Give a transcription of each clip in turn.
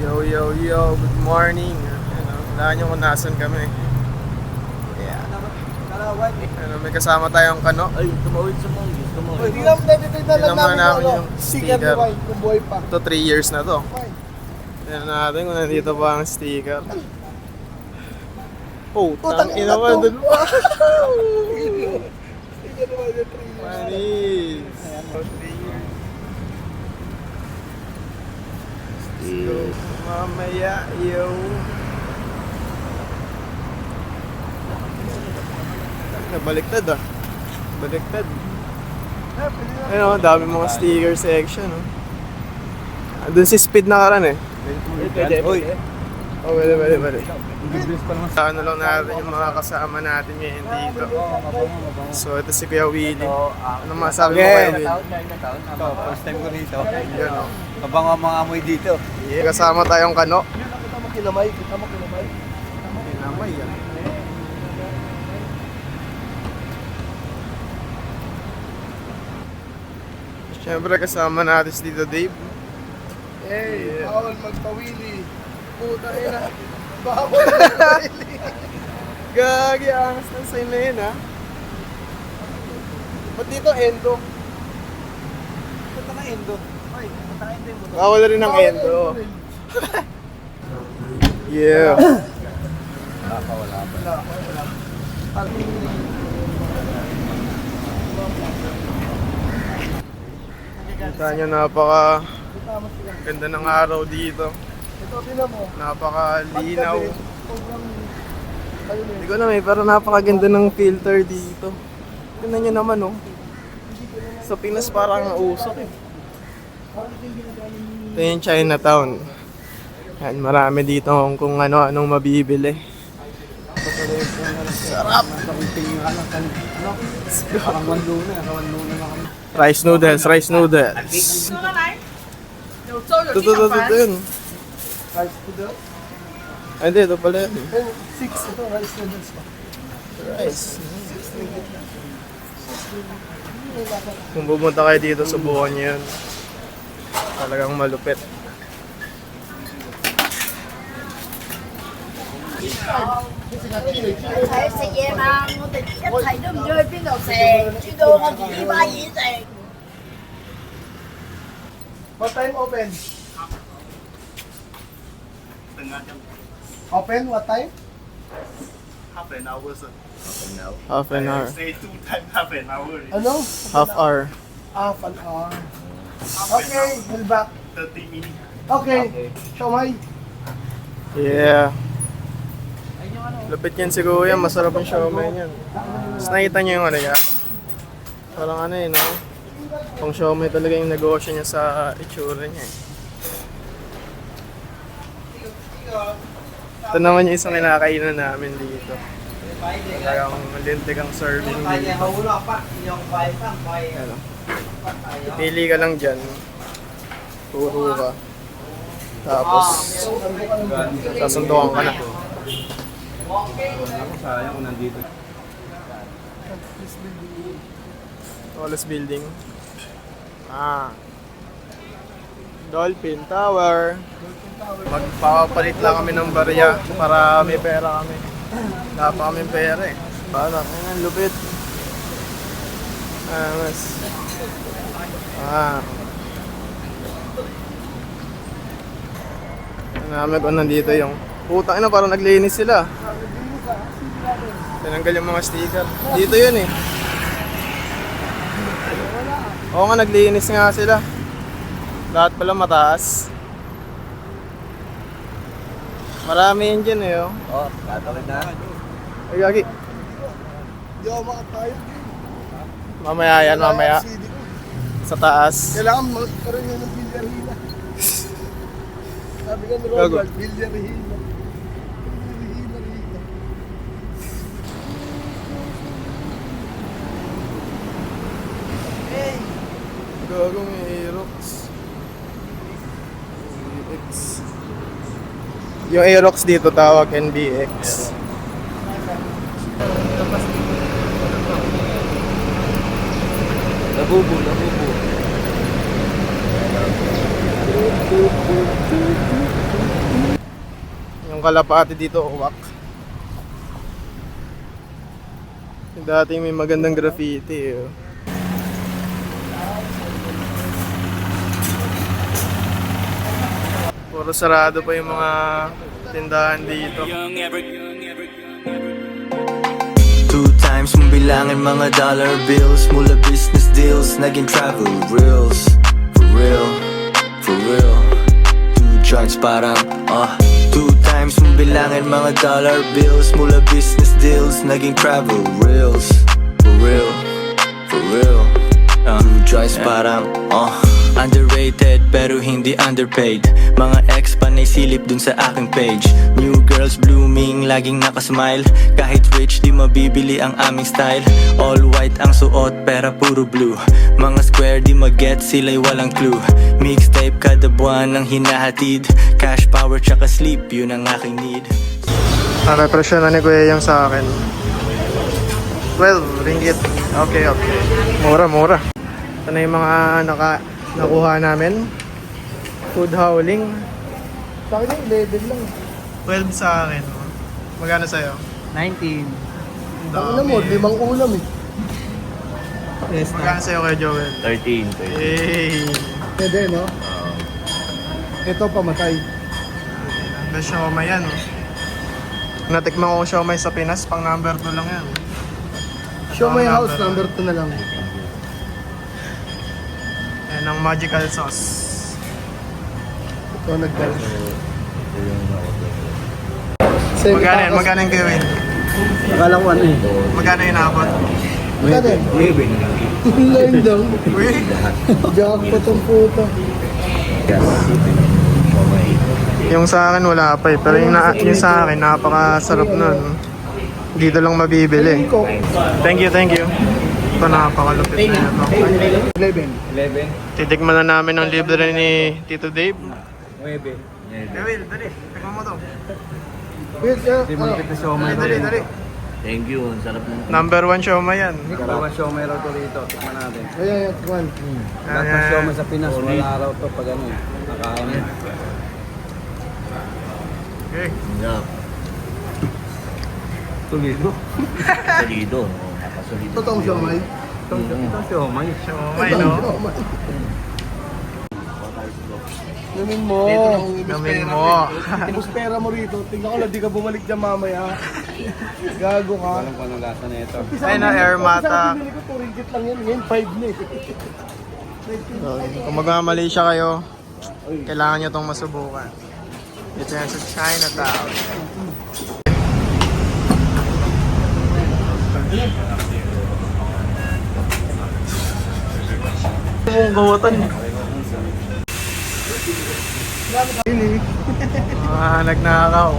Yo, yo, yo, good morning. Wala nyo kung nasan kami. Yeah. May kasama tayong kano. Ay, tumawid sa mongoose, tumawid. Hindi naman Tingnan namin namin yung yung sticker sticker. ni White kung buhay pa. Ito 3 years na to. Tignan natin kung nandito pa ang sticker. Oh, Putang tangin ina naman to. dun. Wow! Sticker ni White yung 3 years. Manis. 3 years. Yo, mamaya, yo. Baliktad ah. Baliktad. Ayun, dami mga sticker section. Doon si Speed nakaran eh. Uy. Oh, pwede. Ano lang natin yung mga kasama natin ngayon dito. So, ito si Kuya Willie. Ano masabi mo Kuya Willie? Ito, first time ko rito. Yan o. Kabang ang mga amoy dito. Yeah, kasama tayong kano. Kita mo kinamay. Pinamay yan. Siyempre kasama natin si Tito Dave. Hey, Yeah. bawal magpawili. Puta ina. Bawal magpawili. Gagi, angas ng sign na yun ha. Ba't dito endo? Punta na endo. Ay, punta na endo yung motor. Bawal rin ang endo. Yeah. Wala pa. Kita nyo, napaka ganda ng araw dito. Ito, tinan mo. Napakalinaw. Sobrang ayun Hindi ko na pero napakaganda ng filter dito. Tignan nyo naman oh. Sa Pinas parang usok eh. Ito yung Chinatown. Yan, marami dito kung ano-anong mabibili. Sarap! Parang wanluna na kami. Rice noodles. Ito yun. rice noodles. Ay, hindi, ito pala yun. 6 ito, rice noodles pa. Rice. Kung pumunta kayo dito, subukan nyo yun. Talagang malupit. 睇食嘢嘛，我哋一齊都唔知去邊度食，知道我自己買嘢食。 What time open? Open, what time? Half an hour. Ano? Half hour. Half an hour. Okay, we'll back. 30 minutes. Okay, siomay. Yeah. Lupit yan si Kuya, masarap yung siomay niyan. Tapos nakita niyo yung ano niya? Parang ano eh, no? Pang siomay talaga yung negosyo niya sa itsura niya eh. Ito naman yung isang kinakainan namin dito. Talagang lintig ang serving dito. Ano? Pili ka lang dyan. Puro ka. Tapos, sasundukan ka na. Ako sayang kung nandito. Tallest building. Dolphin Tower. Magpapalit lang kami ng barya para may pera kami. Wala pa kaming pera eh. Paano? Ayan, lupit. Mas. Namin kung nandito yung putang ina, parang naglinis sila. Tinanggal yung mga sticker. Dito yun eh. Oo nga, naglinis nga sila. Lahat pala mataas. Marami yun dyan eh oh. Oh, tatawid na. Ay, gagi. Hindi ako makatayo. Mamaya yan, mamaya. CD ko. Sa taas. Kailangan magkaroon yun ng bilyar-hila. Sabi ka ni Gago. Robert, bilyar-hila. Bilyar-hila. Hey! Gagong Aerox. Yung Aerox dito tawag NBX. Labubo. kalapati dito, uwak. Dating may magandang graffiti. Oh. Puro sarado pa yung mga tindahan dito. Two times mong bilangin mga dollar bills. Mula business deals, naging travel reels. For real, for real. Two joints parang, Two times mong bilangin mga dollar bills. Mula business deals, naging travel reels. For real, for real. Two joints parang, underrated pero hindi underpaid. Mga ex pa naisilip dun sa aking page. New girls blooming, laging nakasmile. Kahit rich di mabibili ang aming style. All white ang suot pera puro blue. Mga square di mag-get sila'y walang clue. Mixtape kada buwan ang hinahatid. Cash power tsaka sleep yun ang aking need. Presyo na ni Kuya yung sa akin. 12 ringgit. Okay. Mura. Ito na yung mga nakuha namin. Food howling. Sa akin yung level lang. 12 sa akin. Magkano sa'yo? 19. Ang Ang alam mo, 5 ulam eh. Magkano sa'yo kay Joel? 13. Hey! Pwede, no? Ito pamatay. Ang siomay yan. Natikman ko siomay sa Pinas, pang number 2 lang yan. Show my Ang house, number 2 na lang. Yan ang magical sauce. Ito nagdala. Magkano yung Kevin? Akala ko ano eh. Magkano yung nakapot? Magkano? 9 line lang. Uy! Jackpot ang puta. Yung sa akin wala pa eh, pero yung sa akin napakasarap nun. Dito lang mabibili. Thank you. Ito napakalupit na ito. 11. Titikman na namin ang libre ni Tito Dave. 9. Dawil, dali. Tikman mo to. Wait, Dali. Thank you, ang sarap ng Number 1 siomay yan. Dalawa show may raw to rito, tikman natin. Ayan, one. Lahat ng show sa Pinas, wala raw to pag ano, nakain mo. Okay. Solido. Solido, napasolido. Totoong siomay. Ito siomay. Siomay, no? Namin mo. Namin mo. Ibus pera mo rito. Tingnan ko lang, di ka bumalik dyan mamaya. Gago ka. Walang kung anong lasa na ito. Ay na, air mata. Isang binili ko, 2 ringgit lang yan. Ngayon, 5 na eh. Kung magmamalaysia kayo, kailangan nyo itong masubukan. Dito yan sa Chinatown. Mong gawatan. Nagnakaw.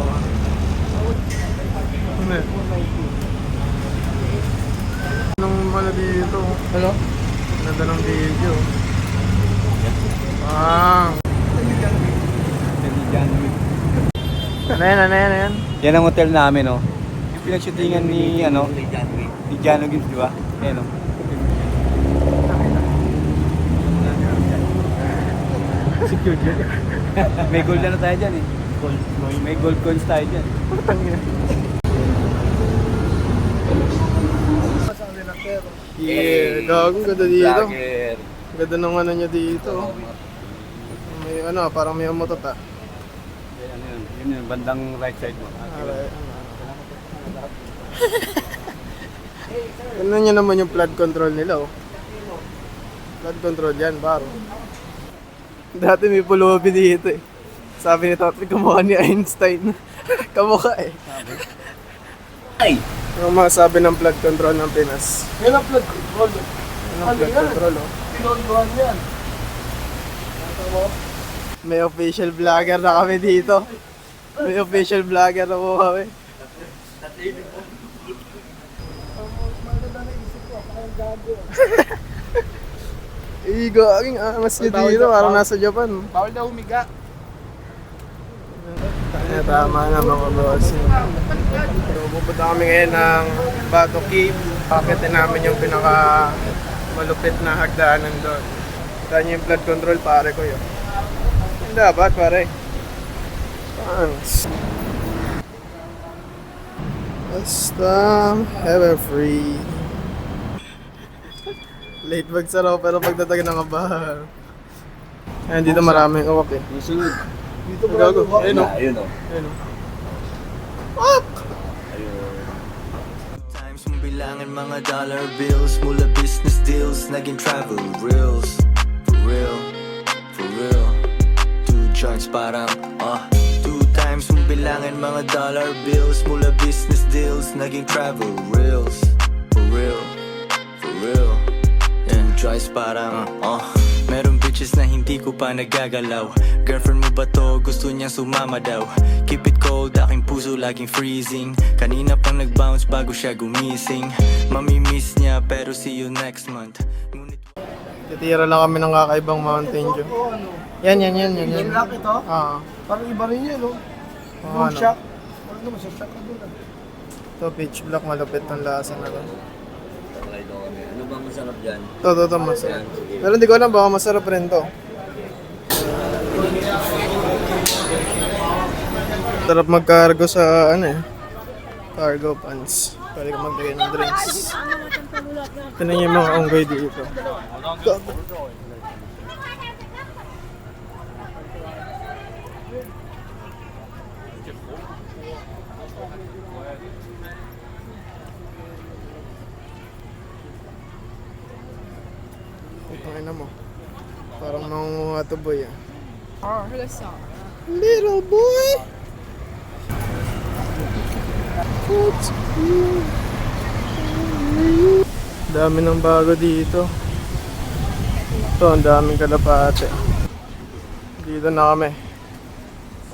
Anong wala dito? Ano? Ganda ng video. Ano yan? Yan ang hotel namin, no? Yung pinag-shootingan ni, ni Jano Gibbs, di ba? Ayan, no? Secured yun. May gold na tayo dyan, eh. May gold coins tayo dyan. Yeah, gagong ganda dito. Lager. Ganda ng ano niya dito. May parang may umutot ah. Ano yun? Yun yun, bandang right side mo. Tignan nyo naman yung flood control nila oh. Flood control yan, baro. Dati may pulubi dito eh. Sabi ni Totri, kamukha ni Einstein. Kamukha eh. Ay! Ano masabi ng flood control ng Pinas? Yan ang flood control. Ano flood control oh? Pinondohan yan. May official vlogger na kami dito. May official vlogger na po kami. Gaging angas nyo dito, parang nasa Japan. Bawal na humiga. Tama na mga boss. So, pupunta kami ngayon ng Bato Cave. Pakitin namin yung pinaka malupit na hagdanan doon. Kita nyo yung flood control pare ko yun. Dapat pare. Thanks. Basta ever free. Late magsara pero pagdating ng kabahan. Ayan, dito maraming uwak eh. Sunod. Dito Gago. ba? Ayun o. Ayun o. Ayun o. Fuck! Times mong bilangin mga dollar bills mula business deals naging travel reels. For real, for real. 2 joints parang 2 times mong bilangin mga dollar bills mula business deals naging travel reels. For real, for real. 2 joints parang meron bitches na hindi ko pa nagagalaw. Girlfriend mo ba to? Gusto niyang sumama daw. Keep it cold, aking puso laging freezing. Kanina pang nag-bounce bago siya gumising. Mamimiss niya pero see you next month. Ngunit Titira lang kami ng kakaibang Mountain Dew. Oo, ano? Yan. Yung lock ito? Ah, Parang iba rin yun, no? ano? Yung shock. Parang naman, sa shock ka doon. Ito, peach black, malapit ng lasa na to. Ano bang masarap dyan? Ito, masarap. Pero hindi ko alam, baka masarap rin to. Sarap magkargo sa, cargo pants. Pwede ka maglagay ng drinks. Tignan yung mga unggoy dito. Ito na mo. Parang nangunguha to boy ah. Little boy! Dami ng bago dito. Ito, ang daming kalapate. Dito na kami.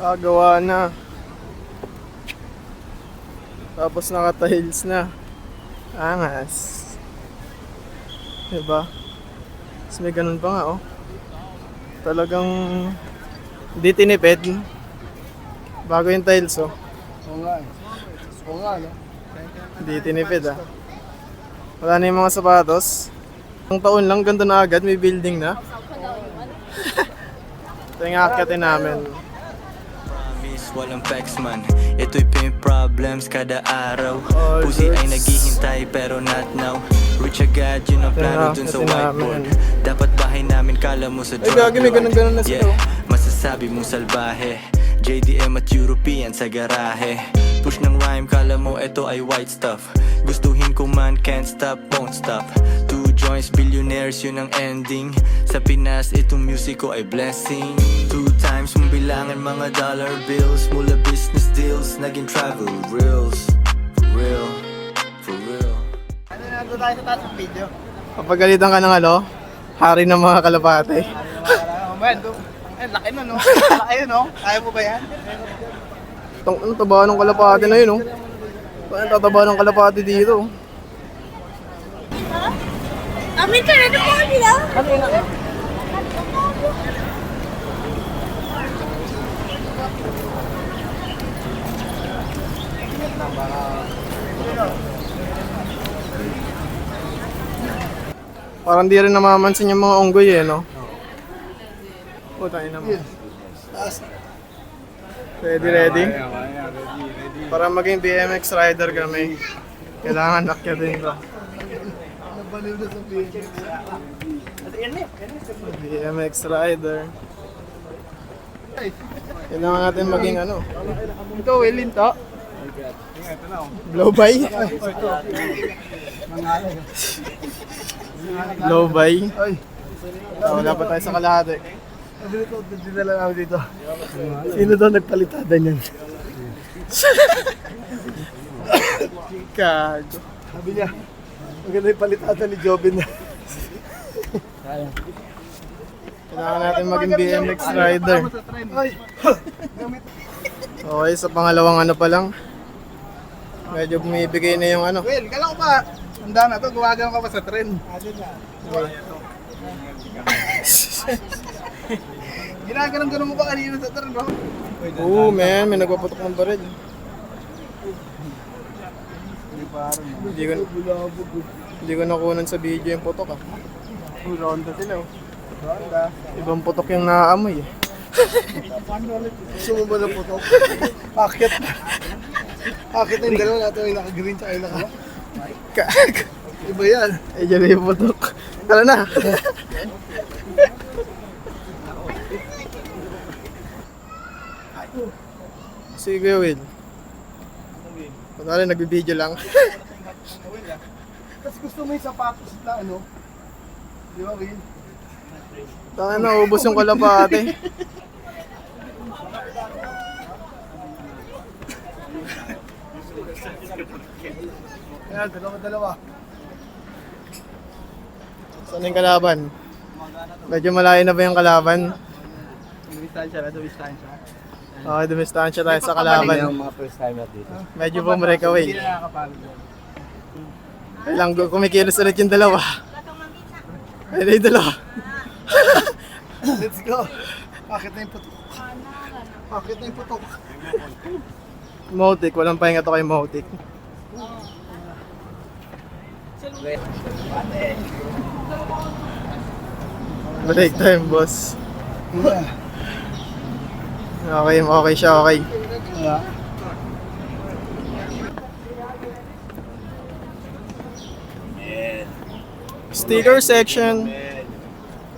Kagawa na. Tapos naka-tiles na. Angas. Diba? Tapos may ganun pa nga oh. Talagang hindi tinipid. Bago yung tiles oh. Oo nga eh. Oo nga, no? Hindi tinipid ah. Wala na yung mga sapatos. Ang taon lang, ganda na agad, may building na. Ito yung akyatin namin. promise walang pex man. Ito'y pin problems kada araw. All Pusi ay goods. naghihintay pero not now. Rich agad yun ang plano dun sa Ito na, whiteboard. namin. Dapat bahay namin kala mo sa Ay, gagi, may ganun-ganun na sila, oh. Masasabi mong salbahe. JDM at European sa garahe. Push ng rhyme, kala mo ito ay white stuff. Gustuhin ko man, can't stop, won't stop. 2 joints, billionaires, yun ang ending. Sa Pinas, itong music ko ay blessing. 2 times mong bilangin mga dollar bills. Mula business deals, naging travel reels. For real, for real. Ano na ito tayo sa taas ng video? Kapagalitan ka ng hari ng mga kalapate. Man, ay, laki na, no? Laki, no? Kaya mo ba yan? Ang taba ng kalapate na yun, oh. Ang tataba ng kalapate dito. Amin ka na ito po nila. Parang di rin namamansin yung mga unggoy eh, no? Putang ina mo. Ready? Para maging BMX rider kami, kailangan akyatin ko. Nabaliw na sa video. BMX rider. Kailangan natin maging Ito, Wilin to. blow by. Blow by. Ay, Wala pa tayo sa kalahati. sabi nito, dinala namin dito. Sino daw nagpalitada niyan? Kago. Sabi niya, maganda yung palitada ni Jobin na. Kailangan natin maging BMX rider. Ay, Okay, sa pangalawang pa lang. Medyo bumibigay na yung Will, kala ko pa. Handa na to, gumagano ka pa sa tren. Ginaganon-ganon mo pa kanina sa tren, no? Oo, man, may nagpaputok ng baril. Hindi ko nakunan sa video yung putok ah. Ronda sila, oh. Ronda. Ibang putok yung naaamoy eh. Gusto mo ba na putok? Akit na. Akit na yung dalawa natin yung naka-green tsaka yung naka... Kag. Iba yan. Ay, dyan yung putok. Tara na. Sige, Kuya Will. Kunwari, nagbibideo lang. Tapos gusto mo yung sapatos na ano? Di ba, Will? Taka na, ubos yung kalapate. Kaya, dalawa-dalawa. Saan yung kalaban? Medyo malayo na ba yung kalaban? Dumistansya. Okay, dumistansya tayo sa kalaban. Yung mga first timer dito. Medyo bumreakaway. Hindi na nakakapagod. Kailang kumikilos ulit yung dalawa. Ayun na yung dalawa. Let's go. Akit na yung putok. Akit na yung putok. Motic, walang pahinga to kay Motic. Break time, boss. Okay siya, okay. Sticker section.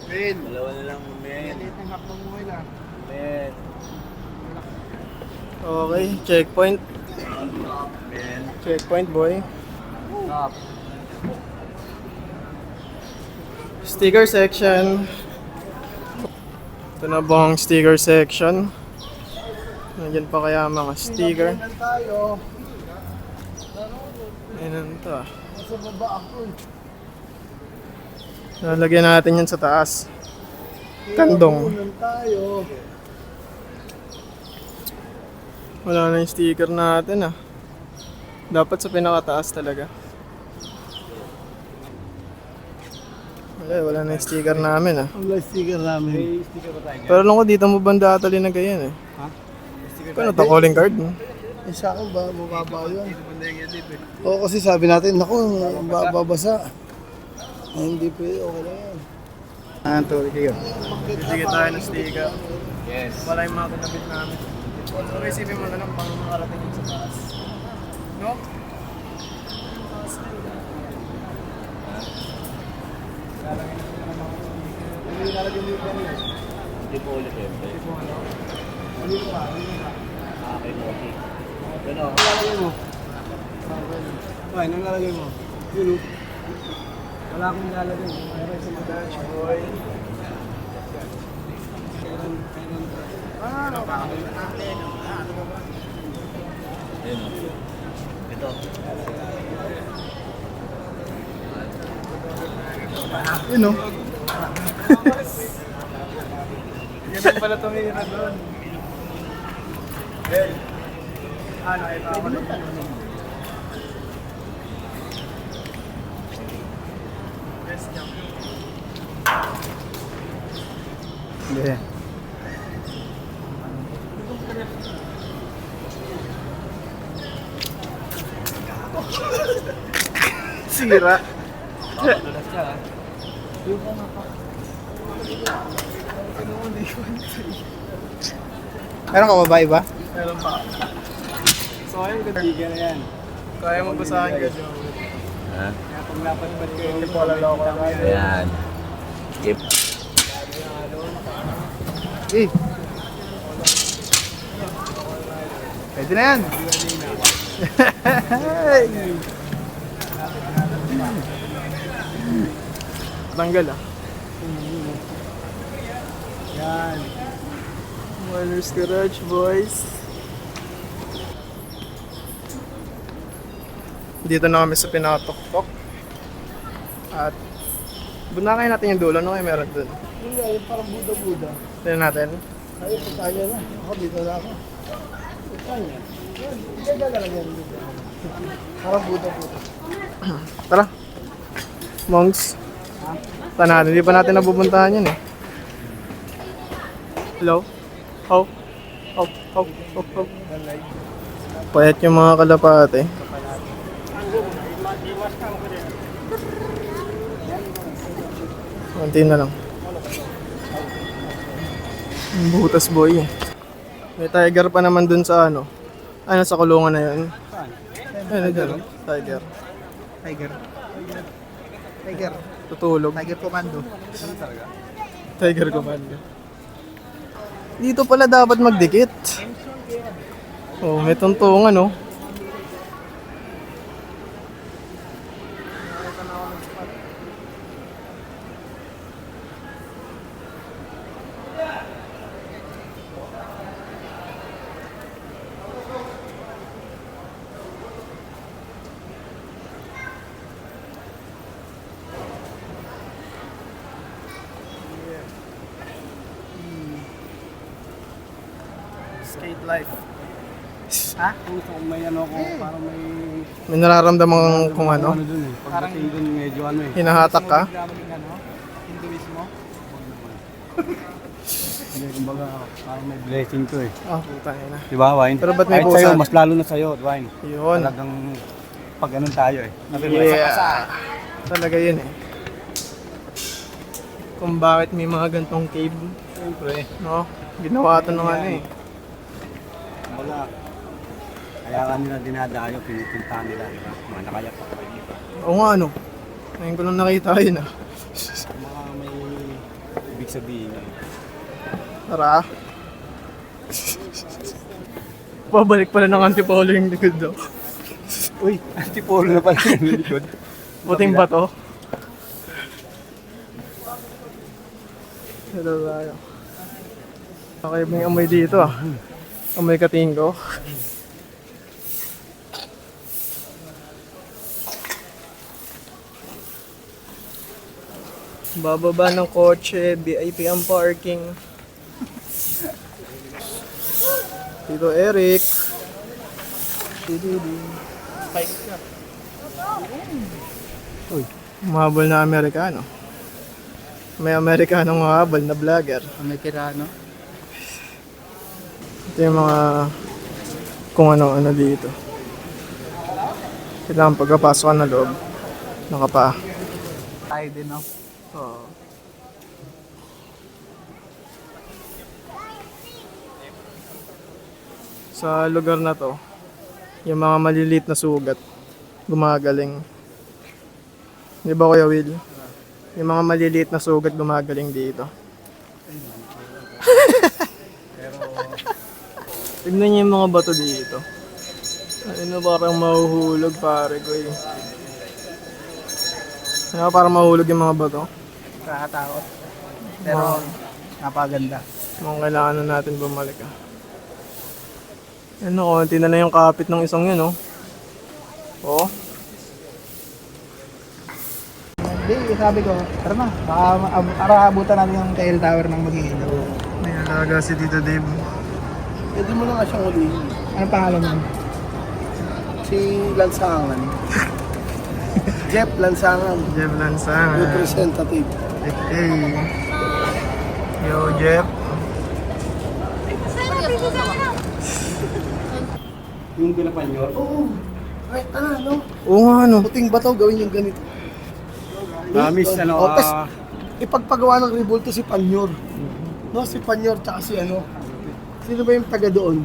Win. Dalawa na lang, men. Maliit ng hakbang mo lang. Men. Okay, checkpoint. Men. Checkpoint, boy. Stop. Sticker section. Ito na bang sticker section? Nandiyan pa kaya mga sticker? Pinapainan tayo. Ayun to ah. Nasa baba ako. Lalagyan natin yan sa taas. Kandong. Pinapainan tayo. Wala na yung sticker natin ah. Dapat sa pinakataas talaga. Wala na yung sticker namin ah. Ang light sticker namin. May sticker ba tayo dyan? Pero nung ko dito mo banda atali na ganyan eh. Ha? May sticker Ano to, calling card mo? Eh sa akin ba, mababa yun. Oo, kasi sabi natin, naku, babasa. Ay, hindi pwede, okay lang yan. Tuloy kayo. Bibigyan tayo ng sticker. Yes. Wala yung mga kinabit namin. So isipin mo na lang pang makarating yun sa taas. No? Hindi po ulit yun. Okay, okay. Gano? Lalagay mo. Ay, nang lalagay mo. Yun o. Wala akong nilalagay. Mayroon sa mga Dutch boy. Ayun o. Ito. Yun o. Ganun pala tumira doon. Well, ano, ito ako na. Best jump. Yeah. Sira. Tulas siya ha. Meron ka babae ba? Meron pa. So ayun, Sticker na yan. kaya mo basahin ka, Joe. Ha? Kaya pag napadpad kayo, hindi po alaloko lang. Ayan. Yep. Eh. Pwede na yan. Tanggal ah. Yan. Warner's Garage, boys. Dito na kami sa pinatok-tok. At bunakin natin yung dulo. Ano kayo meron dun? Yung nga, yung parang buda-buda. Tignan natin. Ay, pagkaya na. Ako dito na ako. Pagkaya. Yan, yan lalagyan dito. Parang buda-buda. Tara. Monks. Tanan, hindi pa natin napupuntahan yun eh. Hello? Oh. Oh, oh, oh, oh. Payat yung mga kalapate. Konti na lang. Ang butas boy eh. May tiger pa naman dun sa ano. Ano sa kulungan na yun. Ano dyan? Tiger. Tiger. Tiger. Tutulog. Tiger Commando. Tiger Commando. Dito pala dapat magdikit. Oh, may tuntungan, oh. Skate life. Ha? Kung may ano ko, parang may... May nararamdaman kung ano. dun eh. Pagdating dun medyo ano eh. Hinahatak ka. Hinduismo? Hindi, kumbaga, parang may blessing to eh. Ah, puta na. Di ba, Wine? Pero ba't may Kahit sa'yo, pusa? mas lalo na sa'yo, Wine. Yun. Talagang pag ganun tayo eh. Yeah. Talaga yun eh. Kung bakit may mga gantong cave, Siyempre. no? Ginawa ito ng ano eh. Kumbaga, kaya kanila dinadayo, pinupuntahan nila. Di ba? Mga nakayapak pa yun. Oo nga ano. Ngayon ko lang nakita yun ah. Mga may ibig sabihin eh. Tara. Pabalik pala ng antipolo yung likod daw. Uy, antipolo na pala yung likod. Puting bato. Hello tayo. Okay, may amoy dito ah. Amoy katinggo. Bababa ng kotse, VIP ang parking. Tito Eric. Uy, mahabol na Amerikano. May Amerikanong mahabol na vlogger. May kirano. Ito yung mga kung ano-ano dito. Kailangan pagkapasok ka na loob. Nakapa. Tayo din, no? Oo. Sa lugar na to, yung mga maliliit na sugat, gumagaling. Di ba Kuya Will? Yung mga maliliit na sugat gumagaling dito. Tignan niyo yung mga bato dito. Ano parang mahuhulog pare ko eh. Ano parang mahulog yung mga bato? Kakatakot. Pero, napaganda. Mukhang kailangan na natin bumalik ah. Ano, konti na lang yung kapit ng isang yun, oh. Oh. Hindi, sabi ko, tara na. Baka abutan natin yung tail tower ng mag-iilaw. May alaga si Tito Dave. Pwede mo na nga siyang ulihin. Anong pangalan niya? Si Lansangan. Jeff Lansangan. Jeff Lansangan. Representative. Hey. Yo, Jeff. Yung pinapanyor. Oo. Right, no? Oo nga, ano. Puting bato, gawin yung ganito. Promise, ano, Oh, tas, ipagpagawa ng Revolto si Panyor. No, si Panyor tsaka si ano. Sino ba yung taga doon?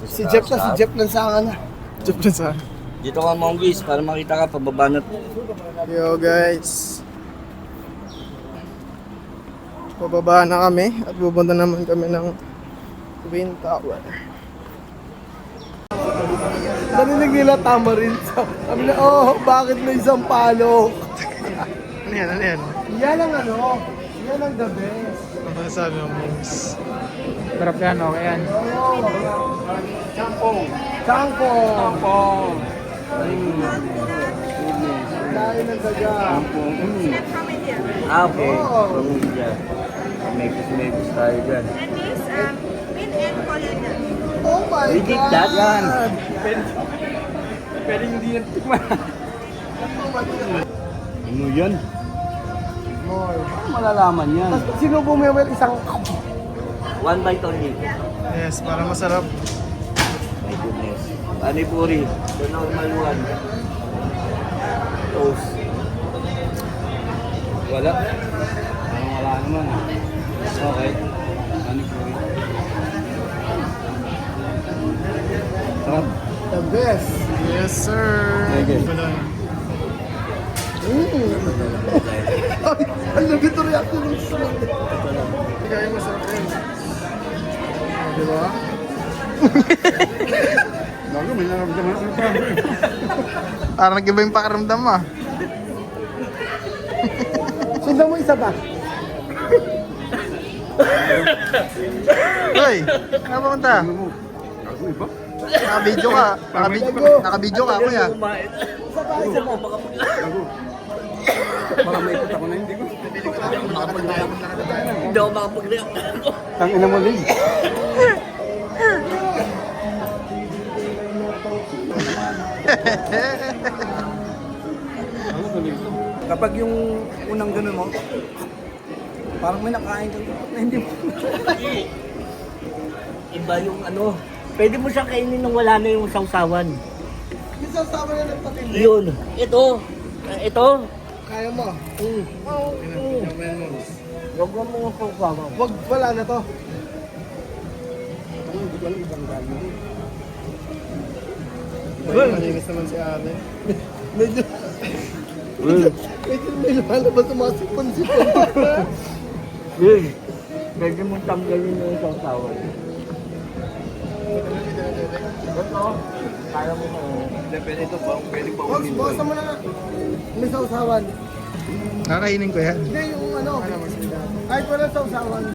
Si Jeff na, si Jeff Lansangan na. Jeff Lansangan. Dito ka Monggis para makita ka pababa na. Yo, guys. Pababa na kami at pupunta naman kami ng Twin Tower. Narinig nila tamarin sa... Sabi na, oh, bakit may isang palo? Ano yan, ano yan? Yan ang ano, yan ang the best. Ano ba sabi mo, Moms? Sarap yan, okay yan. Champong. Champong. Kain ng daga. Ah, okay. Oo. Pamilya. Mekus tayo dyan. Oh my We did God! that, yan. Pwede hindi yan tikman. Ano yan? More. Paano malalaman yan? Tapos sinubo mo yung isang... One bite only. Yes, para masarap. My goodness. Panipuri. The normal one. Toast. Wala. Parang wala naman. Okay. Ano po rin? Sarap. Best. Yes, sir. Ang lagit ang reaction ng sarap. Kaya masarap yun. Di ba? Bago, may naramdaman ako pa. Parang nag-iba yung pakiramdam mo. Sundan mo isa ba? Hoy, ano ba punta? Ako iba? Naka-video ka. Naka-video ka, kuya. Baka may ikot ako na hindi ko. Hindi ako makapag-react. Tangina mo din. Kapag yung unang ganun mo, parang may nakain kang ikot na hindi mo. Iba yung ano. Pwede mo siyang kainin nung wala na yung sausawan. Isa sama na nagpatindi. Yun. Ito. Ito. Kaya mo. Huwag mo yung sausawan. Wag, wala na to. Malinis naman si ate. Medyo may lumalabas sa mga sipon-sipon. Yun. Pwede mong tanggalin yung sausawan. Ito. Kaya mo na. Pwede ito pa, pwede pa Boss, bawasan mo na nga. May sausawan. Kakainin ko yan. Hindi, yung ano. Kahit wala sausawan.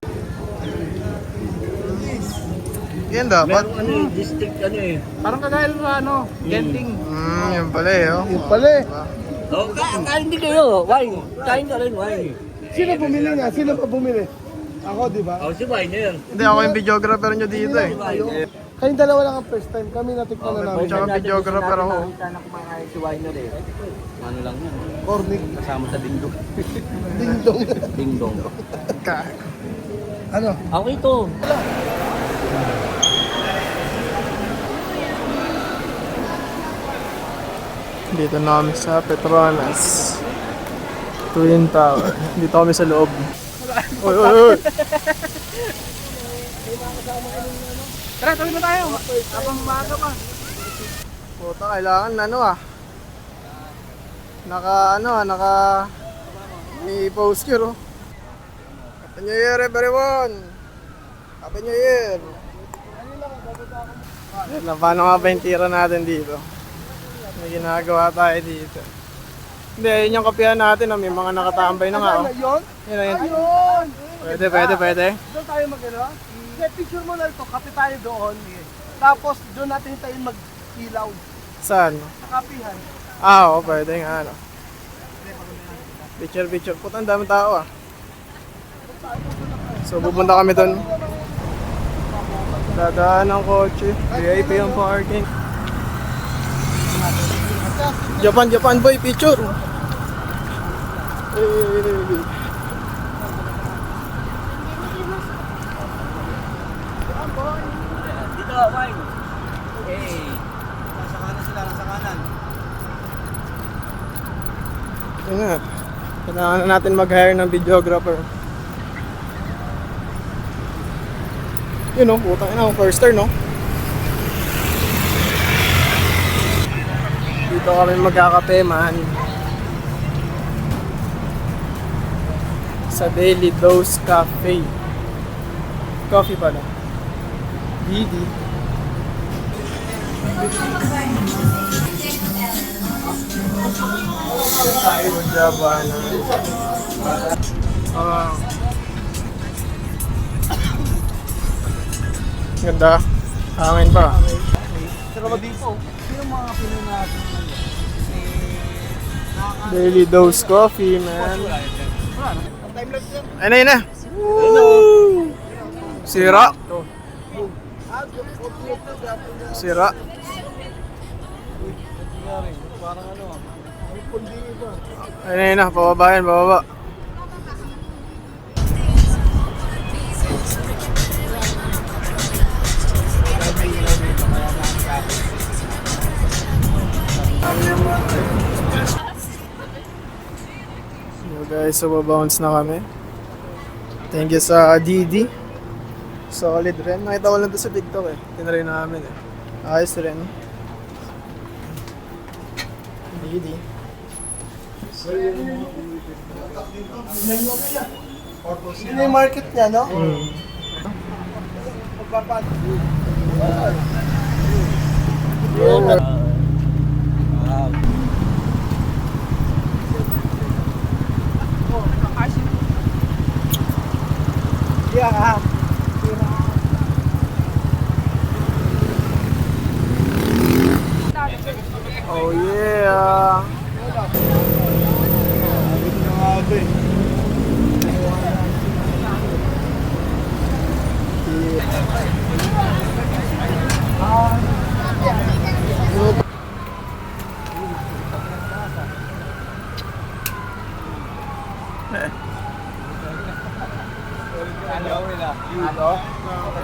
Yan dapat. Meron ano eh, district ano eh. Parang kagaya sa ano, genting. Yan pala eh, oh. Yung pala eh. Oh, kain din kayo. Wine. Kain ka rin, wine. Sino bumili nga? Sino pa bumili? Ako, di ba? Oh, si wine na yun. Hindi, ako yung videographer nyo dito eh. Kayong dalawa lang ang first time. Kami natikman na namin. Tsaka videographer ako. Nakita na kumakain si wine eh. Ano lang yun. Cornic. Kasama sa dingdong. Ding-dong. Dingdong. Ano? Okay to. Dito na kami sa Petronas Twin Tower. Dito kami sa loob. Oy, oy, oy! Tara, tawid na tayo. Habang maaga pa. Puta, kailangan naka may posture oh. Happy New Year everyone! Happy New Year! Paano nga ba yung tira natin dito? May ginagawa tayo dito. Hindi, yun yung kapihan natin oh. May mga nakatambay na nga oh. Yun? Yun, yun. Ayun! Pwede. Doon tayo mag-ano? Picture mo na ito. Kape tayo doon. Tapos doon natin tayo mag-ilaw. Saan? Sa kapihan. Oo, pwede nga ano. Picture. Puta, ang daming tao ah. So, pupunta kami doon. Dadaan ng kotse. VIP yung parking. Japan boy, picture! Hey. Dito, wine. Hey. Nasa kanan sila, nasa kanan. Yun nga. Kailangan na natin mag-hire ng videographer. Yun o, putang ina, first turn no? Dito kami magkakape man. Sa Daily Dose Cafe. Coffee pala. Didi. Tayo Japan. Ganda. Hangin pa. Saka ba dito? Sino mga Pinoy natin? Daily Dose Coffee, man. Time-lapse yan. Ayun na. Sira. Sira. Parang ano ah. Ayun na, pababa yan, pababa. So guys, so babounce na kami. Thank you sa Didi. Solid rin. Nakita ko lang to sa TikTok eh. Tinry namin eh. Ayos rin. Hindi. Yun yung market niya, no? Oh yeah!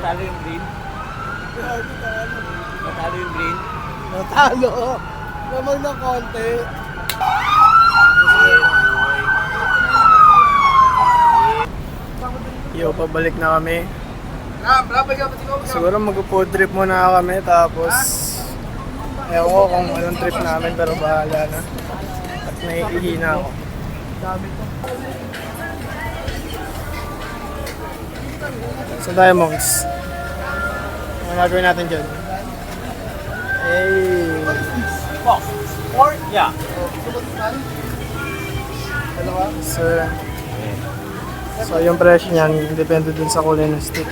Natalo yung green? Natalo yung green? Natalo. Naman na konti. Yo, pabalik na kami. Siguro mag-food trip muna kami, tapos ewan ko kung anong trip namin, pero bahala na. At naiihina ako. So tayo, monks. Ano gagawin natin dyan? Hey! Yeah. So yung presyo niyan, depende dun sa kulay ng stick.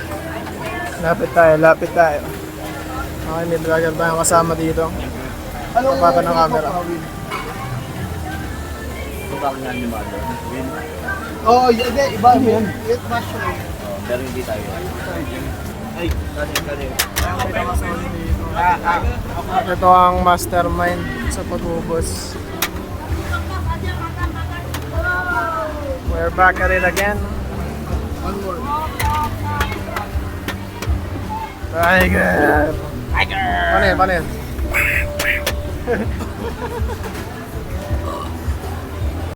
Lapit tayo. Okay, may vlogger tayong kasama dito. Anong Kapata ng camera. Kapag nga ni Mother. Green. Oo, hindi. Iba yun. It mushroom. Pero hindi tayo. Ay, kani. Ito ang mastermind sa pag-ubos. We're back at it again. One more. Tiger! Tiger! Paano yun?